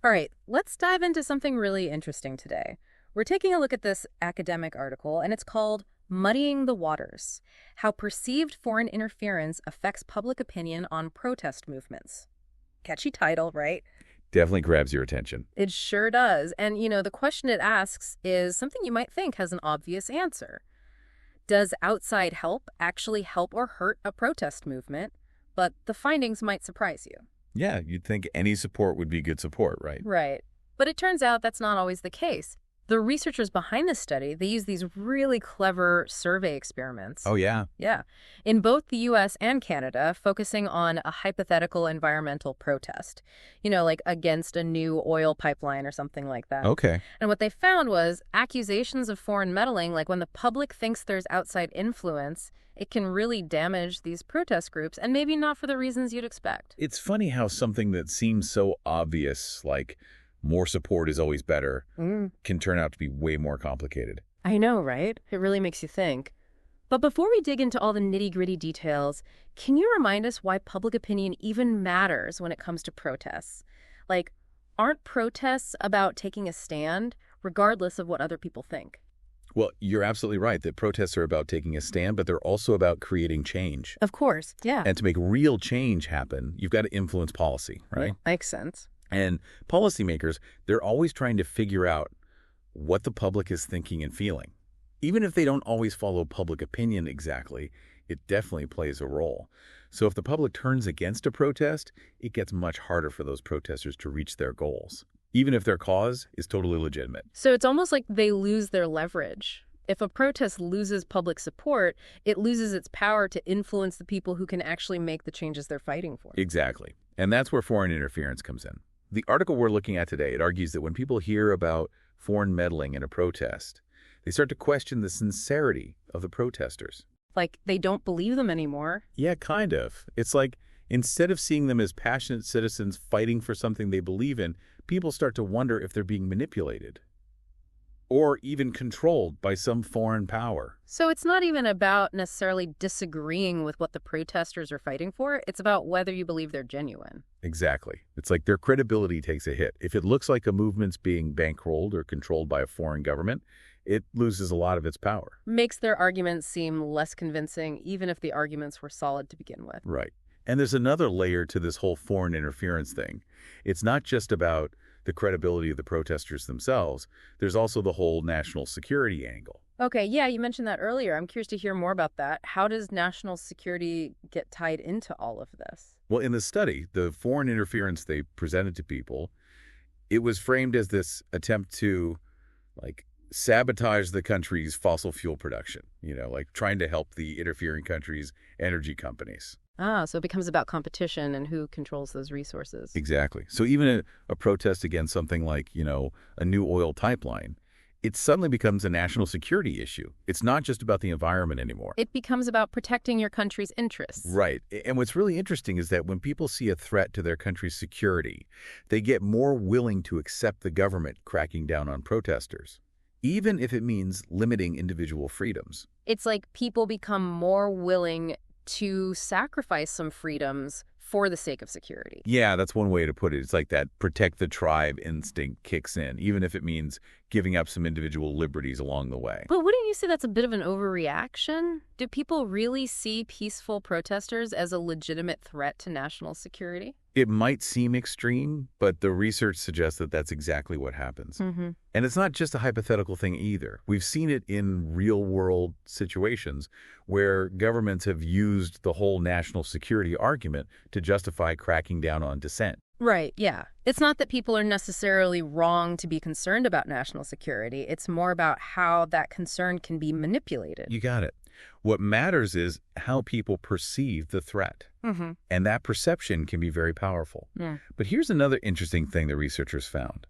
All right, let's dive into something really interesting today. We're taking a look at this academic article, and it's called Muddying the Waters: How Perceived Foreign Interference Affects Public Opinion on Protest Movements. Catchy title, right? Definitely grabs your attention. It sure does. And, the question it asks is something you might think has an obvious answer. Does outside help actually help or hurt a protest movement? But the findings might surprise you. Yeah, you'd think any support would be good support, right? Right. But it turns out that's not always the case. The researchers behind this study, they use these really clever survey experiments. Oh, yeah? Yeah. In both the U.S. and Canada, focusing on a hypothetical environmental protest, like against a new oil pipeline or something like that. Okay. And what they found was accusations of foreign meddling, like when the public thinks there's outside influence, it can really damage these protest groups, and maybe not for the reasons you'd expect. It's funny how something that seems so obvious, like more support is always better, can turn out to be way more complicated. I know, right? It really makes you think. But before we dig into all the nitty-gritty details, can you remind us why public opinion even matters when it comes to protests? Like, aren't protests about taking a stand, regardless of what other people think? Well, you're absolutely right that protests are about taking a stand, but they're also about creating change. Of course, yeah. And to make real change happen, you've got to influence policy, right? Yeah, makes sense. And policymakers, they're always trying to figure out what the public is thinking and feeling. Even if they don't always follow public opinion exactly, it definitely plays a role. So if the public turns against a protest, it gets much harder for those protesters to reach their goals, even if their cause is totally legitimate. So it's almost like they lose their leverage. If a protest loses public support, it loses its power to influence the people who can actually make the changes they're fighting for. Exactly. And that's where foreign interference comes in. The article we're looking at today, it argues that when people hear about foreign meddling in a protest, they start to question the sincerity of the protesters. Like they don't believe them anymore. Yeah, kind of. It's like instead of seeing them as passionate citizens fighting for something they believe in, people start to wonder if they're being manipulated or even controlled by some foreign power. So it's not even about necessarily disagreeing with what the protesters are fighting for. It's about whether you believe they're genuine. Exactly. It's like their credibility takes a hit. If it looks like a movement's being bankrolled or controlled by a foreign government, it loses a lot of its power. Makes their arguments seem less convincing, even if the arguments were solid to begin with. Right. And there's another layer to this whole foreign interference thing. It's not just about the credibility of the protesters themselves. There's also the whole national security angle. Okay, yeah, you mentioned that earlier. I'm curious to hear more about that. How does national security get tied into all of this? Well, in the study, the foreign interference they presented to people, it was framed as this attempt to, sabotage the country's fossil fuel production, trying to help the interfering country's energy companies. Ah, so it becomes about competition and who controls those resources. Exactly. So even a protest against something like, a new oil pipeline, it suddenly becomes a national security issue. It's not just about the environment anymore. It becomes about protecting your country's interests. Right. And what's really interesting is that when people see a threat to their country's security, they get more willing to accept the government cracking down on protesters, even if it means limiting individual freedoms. It's like people become more willing to sacrifice some freedoms for the sake of security. Yeah, that's one way to put it. It's like that protect the tribe instinct kicks in, even if it means giving up some individual liberties along the way. But wouldn't you say that's a bit of an overreaction? Do people really see peaceful protesters as a legitimate threat to national security? It might seem extreme, but the research suggests that that's exactly what happens. Mm-hmm. And it's not just a hypothetical thing either. We've seen it in real-world situations where governments have used the whole national security argument to justify cracking down on dissent. Right, yeah. It's not that people are necessarily wrong to be concerned about national security. It's more about how that concern can be manipulated. You got it. What matters is how people perceive the threat. Mm-hmm. And that perception can be very powerful. Yeah. But here's another interesting thing the researchers found.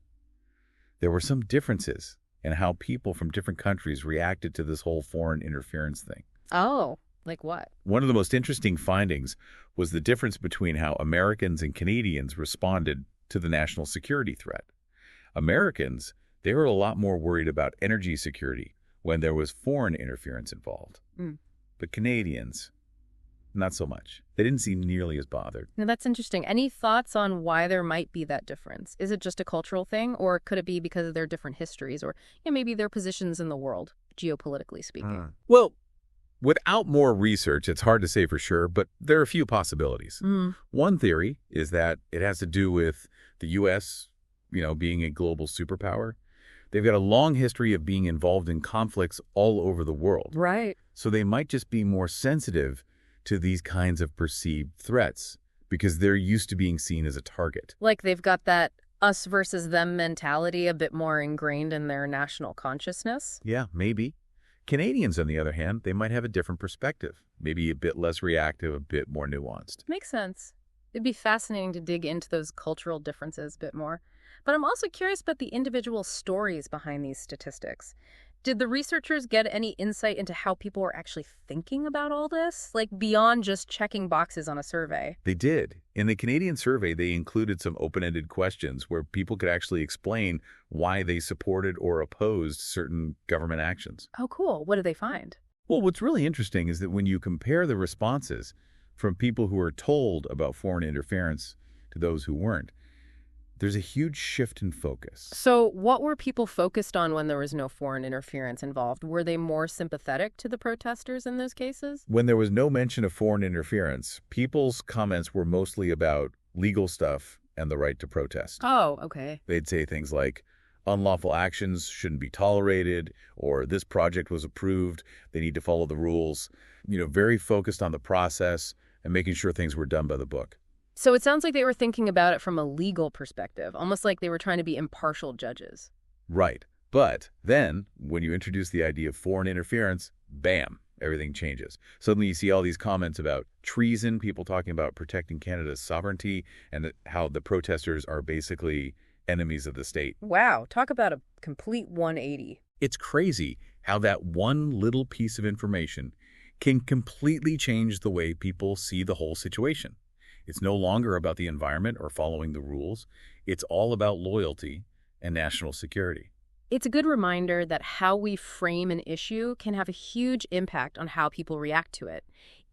There were some differences in how people from different countries reacted to this whole foreign interference thing. Oh, like what? One of the most interesting findings was the difference between how Americans and Canadians responded to the national security threat. Americans, they were a lot more worried about energy security when there was foreign interference involved. Mm. But Canadians, not so much. They didn't seem nearly as bothered. Now, that's interesting. Any thoughts on why there might be that difference? Is it just a cultural thing, or could it be because of their different histories, or maybe their positions in the world, geopolitically speaking? Well, without more research, it's hard to say for sure, but there are a few possibilities. One theory is that it has to do with the U.S., being a global superpower. They've got a long history of being involved in conflicts all over the world. Right. So they might just be more sensitive to these kinds of perceived threats because they're used to being seen as a target. Like they've got that us versus them mentality a bit more ingrained in their national consciousness? Yeah, maybe. Canadians, on the other hand, they might have a different perspective, maybe a bit less reactive, a bit more nuanced. Makes sense. It'd be fascinating to dig into those cultural differences a bit more. But I'm also curious about the individual stories behind these statistics. Did the researchers get any insight into how people were actually thinking about all this? Like beyond just checking boxes on a survey? They did. In the Canadian survey, they included some open-ended questions where people could actually explain why they supported or opposed certain government actions. Oh, cool. What did they find? Well, what's really interesting is that when you compare the responses from people who are told about foreign interference to those who weren't, there's a huge shift in focus. So what were people focused on when there was no foreign interference involved? Were they more sympathetic to the protesters in those cases? When there was no mention of foreign interference, people's comments were mostly about legal stuff and the right to protest. Oh, okay. They'd say things like, unlawful actions shouldn't be tolerated, or this project was approved, they need to follow the rules. Very focused on the process and making sure things were done by the book. So it sounds like they were thinking about it from a legal perspective, almost like they were trying to be impartial judges. Right. But then, when you introduce the idea of foreign interference, bam, everything changes. Suddenly you see all these comments about treason, people talking about protecting Canada's sovereignty, and how the protesters are basically enemies of the state. Wow, talk about a complete 180. It's crazy how that one little piece of information can completely change the way people see the whole situation. It's no longer about the environment or following the rules. It's all about loyalty and national security. It's a good reminder that how we frame an issue can have a huge impact on how people react to it,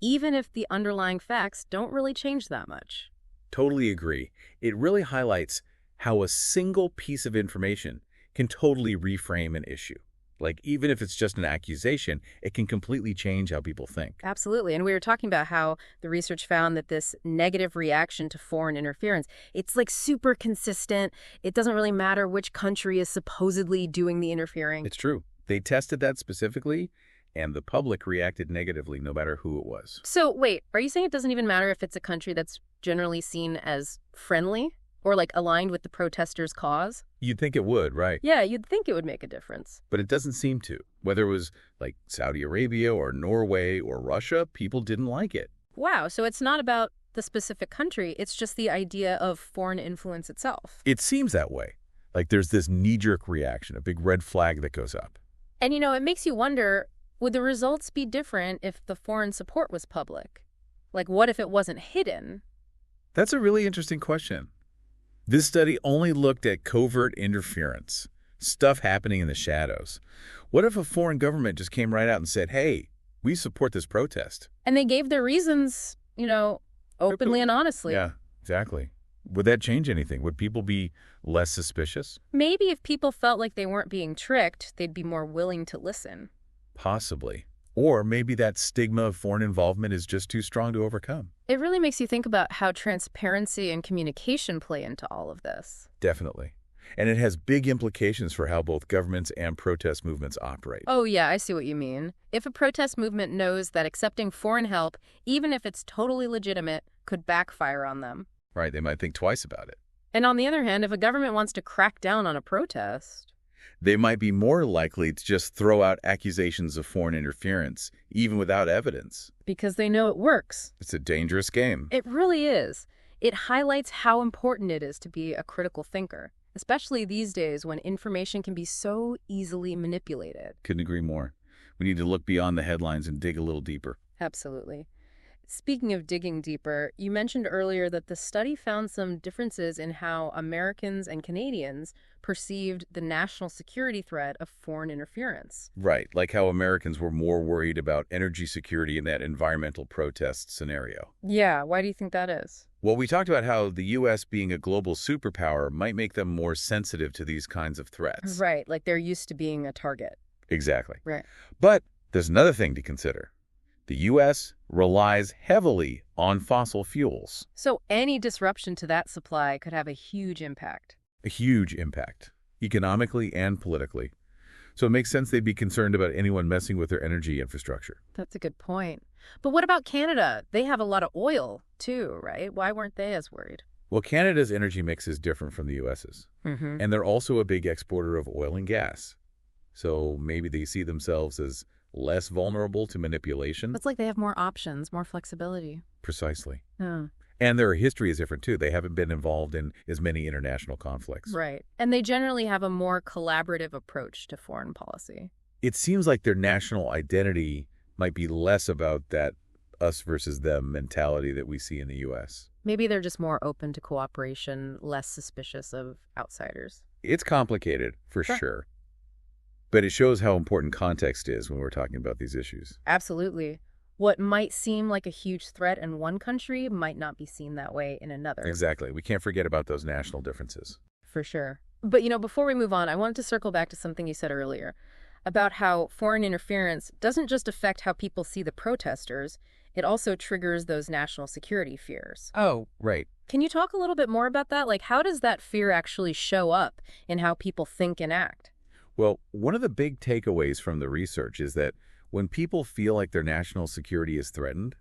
even if the underlying facts don't really change that much. Totally agree. It really highlights how a single piece of information can totally reframe an issue. Like, even if it's just an accusation, it can completely change how people think. Absolutely. And we were talking about how the research found that this negative reaction to foreign interference, it's like super consistent. It doesn't really matter which country is supposedly doing the interfering. It's true. They tested that specifically, and the public reacted negatively no matter who it was. So wait, are you saying it doesn't even matter if it's a country that's generally seen as friendly or like aligned with the protesters' cause? You'd think it would, right? Yeah, you'd think it would make a difference. But it doesn't seem to. Whether it was like Saudi Arabia or Norway or Russia, people didn't like it. Wow, so it's not about the specific country, it's just the idea of foreign influence itself. It seems that way. Like there's this knee-jerk reaction, a big red flag that goes up. And it makes you wonder, would the results be different if the foreign support was public? Like, what if it wasn't hidden? That's a really interesting question. This study only looked at covert interference, stuff happening in the shadows. What if a foreign government just came right out and said, hey, we support this protest? And they gave their reasons, openly and honestly. Yeah, exactly. Would that change anything? Would people be less suspicious? Maybe if people felt like they weren't being tricked, they'd be more willing to listen. Possibly. Or maybe that stigma of foreign involvement is just too strong to overcome. It really makes you think about how transparency and communication play into all of this. Definitely. And it has big implications for how both governments and protest movements operate. Oh, yeah, I see what you mean. If a protest movement knows that accepting foreign help, even if it's totally legitimate, could backfire on them. Right, they might think twice about it. And on the other hand, if a government wants to crack down on a protest, they might be more likely to just throw out accusations of foreign interference, even without evidence. Because they know it works. It's a dangerous game. It really is. It highlights how important it is to be a critical thinker, especially these days when information can be so easily manipulated. Couldn't agree more. We need to look beyond the headlines and dig a little deeper. Absolutely. Speaking of digging deeper, you mentioned earlier that the study found some differences in how Americans and Canadians perceived the national security threat of foreign interference. Right, like how Americans were more worried about energy security in that environmental protest scenario. Yeah, why do you think that is? Well, we talked about how the U.S. being a global superpower might make them more sensitive to these kinds of threats. Right, like they're used to being a target. Exactly. Right. But there's another thing to consider. The U.S. relies heavily on fossil fuels. So any disruption to that supply could have a huge impact. A huge impact, economically and politically. So it makes sense they'd be concerned about anyone messing with their energy infrastructure. That's a good point. But what about Canada? They have a lot of oil, too, right? Why weren't they as worried? Well, Canada's energy mix is different from the U.S.'s. Mm-hmm. And they're also a big exporter of oil and gas. So maybe they see themselves as less vulnerable to manipulation. It's like they have more options, more flexibility. Precisely. Oh. And their history is different, too. They haven't been involved in as many international conflicts. Right. And they generally have a more collaborative approach to foreign policy. It seems like their national identity might be less about that us versus them mentality that we see in the U.S. Maybe they're just more open to cooperation, less suspicious of outsiders. It's complicated, for sure. But it shows how important context is when we're talking about these issues. Absolutely. What might seem like a huge threat in one country might not be seen that way in another. Exactly. We can't forget about those national differences. For sure. But, before we move on, I wanted to circle back to something you said earlier about how foreign interference doesn't just affect how people see the protesters, it also triggers those national security fears. Oh, right. Can you talk a little bit more about that? Like, how does that fear actually show up in how people think and act? Well, one of the big takeaways from the research is that when people feel like their national security is threatened,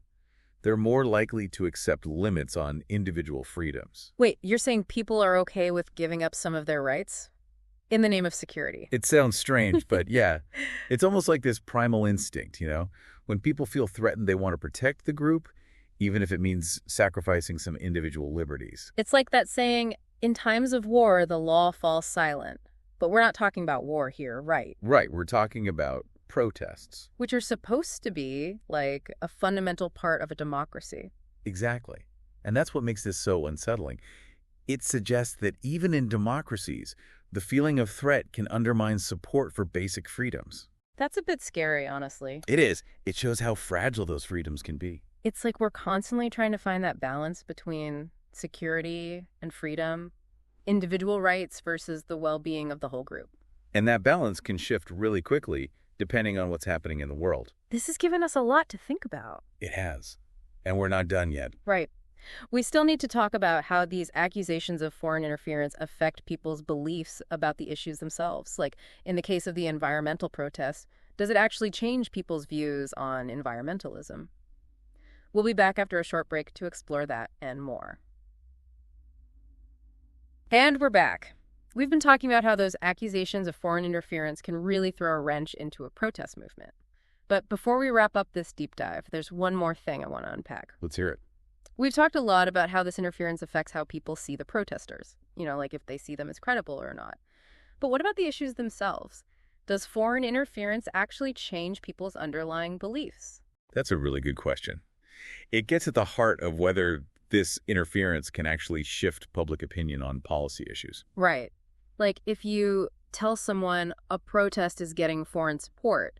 they're more likely to accept limits on individual freedoms. Wait, you're saying people are okay with giving up some of their rights in the name of security? It sounds strange, but yeah, it's almost like this primal instinct, When people feel threatened, they want to protect the group, even if it means sacrificing some individual liberties. It's like that saying, in times of war, the law falls silent. But we're not talking about war here, right? Right, we're talking about protests. Which are supposed to be, like, a fundamental part of a democracy. Exactly. And that's what makes this so unsettling. It suggests that even in democracies, the feeling of threat can undermine support for basic freedoms. That's a bit scary, honestly. It is. It shows how fragile those freedoms can be. It's like we're constantly trying to find that balance between security and freedom, individual rights versus the well-being of the whole group. And that balance can shift really quickly depending on what's happening in the world. This has given us a lot to think about. It has. And we're not done yet. Right. We still need to talk about how these accusations of foreign interference affect people's beliefs about the issues themselves. Like, in the case of the environmental protests, does it actually change people's views on environmentalism? We'll be back after a short break to explore that and more. And we're back. We've been talking about how those accusations of foreign interference can really throw a wrench into a protest movement. But before we wrap up this deep dive, there's one more thing I want to unpack. Let's hear it. We've talked a lot about how this interference affects how people see the protesters, like if they see them as credible or not. But what about the issues themselves? Does foreign interference actually change people's underlying beliefs? That's a really good question. It gets at the heart of whether this interference can actually shift public opinion on policy issues. Right. Like, if you tell someone a protest is getting foreign support,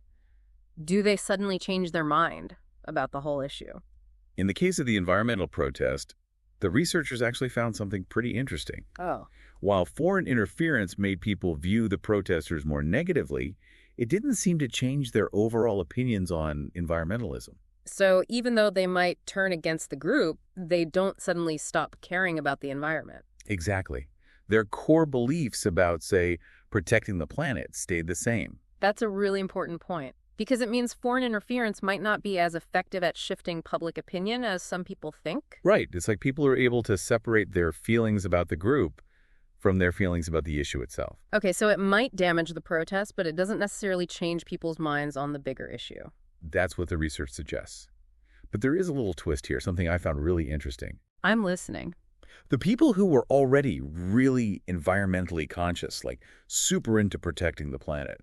do they suddenly change their mind about the whole issue? In the case of the environmental protest, the researchers actually found something pretty interesting. Oh. While foreign interference made people view the protesters more negatively, it didn't seem to change their overall opinions on environmentalism. So even though they might turn against the group, they don't suddenly stop caring about the environment. Exactly. Their core beliefs about, say, protecting the planet stayed the same. That's a really important point, because it means foreign interference might not be as effective at shifting public opinion as some people think. Right. It's like people are able to separate their feelings about the group from their feelings about the issue itself. Okay, so it might damage the protest, but it doesn't necessarily change people's minds on the bigger issue. That's what the research suggests. But there is a little twist here, something I found really interesting. I'm listening. The people who were already really environmentally conscious, like super into protecting the planet,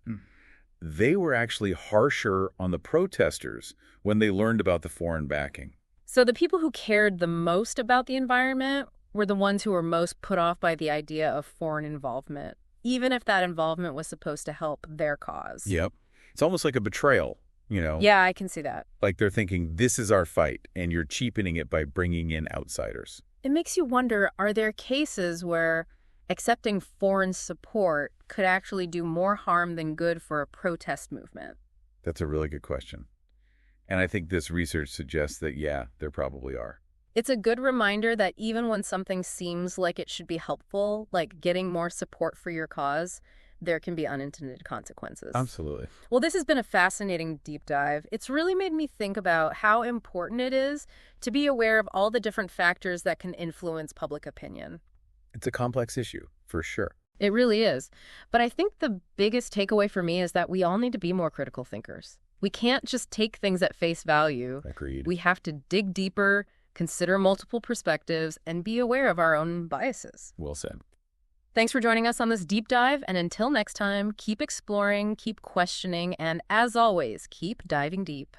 they were actually harsher on the protesters when they learned about the foreign backing. So the people who cared the most about the environment were the ones who were most put off by the idea of foreign involvement, even if that involvement was supposed to help their cause. Yep. It's almost like a betrayal, Yeah, I can see that. like they're thinking, this is our fight, and you're cheapening it by bringing in outsiders. It makes you wonder, are there cases where accepting foreign support could actually do more harm than good for a protest movement? That's a really good question. And I think this research suggests that, yeah, there probably are. It's a good reminder that even when something seems like it should be helpful, like getting more support for your cause, there can be unintended consequences. Absolutely. Well, this has been a fascinating deep dive. It's really made me think about how important it is to be aware of all the different factors that can influence public opinion. It's a complex issue, for sure. It really is. But I think the biggest takeaway for me is that we all need to be more critical thinkers. We can't just take things at face value. Agreed. We have to dig deeper, consider multiple perspectives, and be aware of our own biases. Well said. Thanks for joining us on this deep dive, and until next time, keep exploring, keep questioning, and as always, keep diving deep.